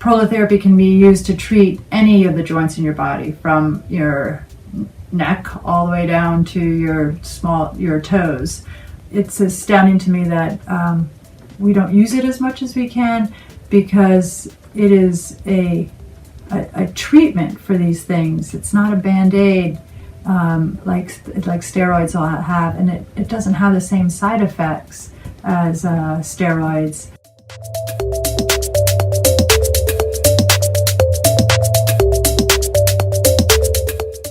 Prolotherapy can be used to treat any of the joints in your body, from your neck all the way down to your toes. It's astounding to me that we don't use it as much as we can, because it is a treatment for these things. It's not a band-aid like steroids will have, and it doesn't have the same side effects as steroids.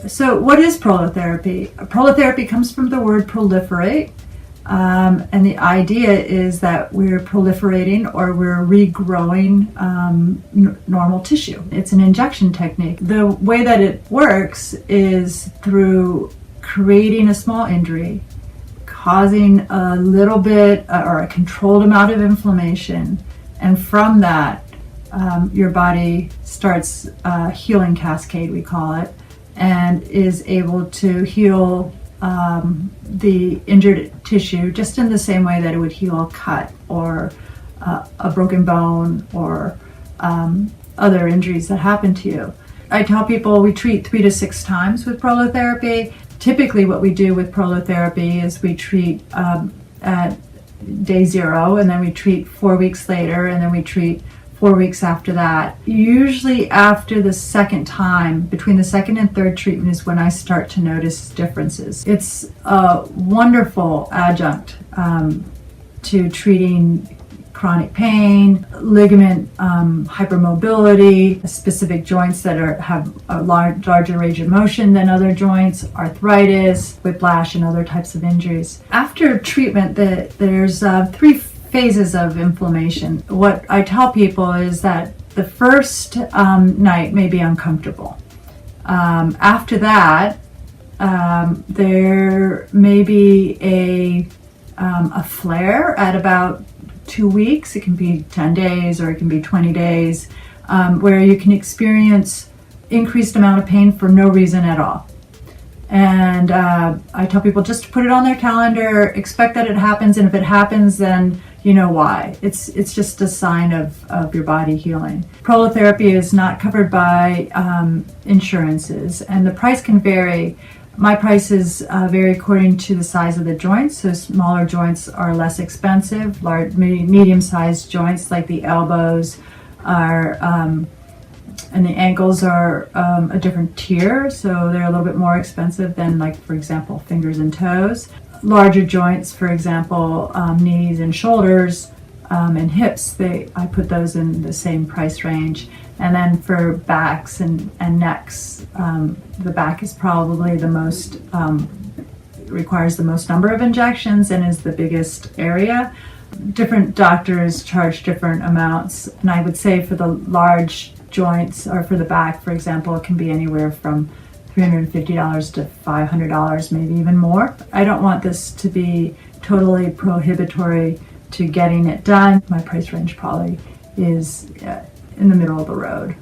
So what is prolotherapy? Prolotherapy comes from the word proliferate, and the idea is that we're proliferating, or we're regrowing normal tissue. It's an injection technique. The way that it works is through creating a small injury, causing a little bit or a controlled amount of inflammation, and from that your body starts a healing cascade, we call it, and is able to heal the injured tissue just in the same way that it would heal a cut or a broken bone or other injuries that happen to you. I tell people we treat 3 to 6 times with prolotherapy. Typically what we do with prolotherapy is we treat at day 0, and then we treat 4 weeks later, and then we treat 4 weeks after that. Usually after the second time, between the second and third treatment, is when I start to notice differences. It's a wonderful adjunct to treating chronic pain, ligament hypermobility, specific joints that have a larger range of motion than other joints, arthritis, whiplash, and other types of injuries. After treatment, there's 3 phases of inflammation. What I tell people is that the first night may be uncomfortable. After that, there may be a flare at about 2 weeks. It can be 10 days or it can be 20 days, where you can experience increased amount of pain for no reason at all. And I tell people just to put it on their calendar, expect that it happens, and if it happens, then you know why. It's just a sign of your body healing. Prolotherapy is not covered by insurances, and the price can vary. My prices vary according to the size of the joints. So smaller joints are less expensive. Medium-sized joints like the elbows are and the ankles are a different tier, so they're a little bit more expensive than, like, for example, fingers and toes. Larger joints, for example, knees and shoulders and hips, I put those in the same price range. And then for backs and necks, the back is probably the most, requires the most number of injections and is the biggest area. Different doctors charge different amounts, and I would say for the large joints, or for the back, for example, it can be anywhere from $350 to $500, maybe even more. I don't want this to be totally prohibitory to getting it done. My price range probably is in the middle of the road.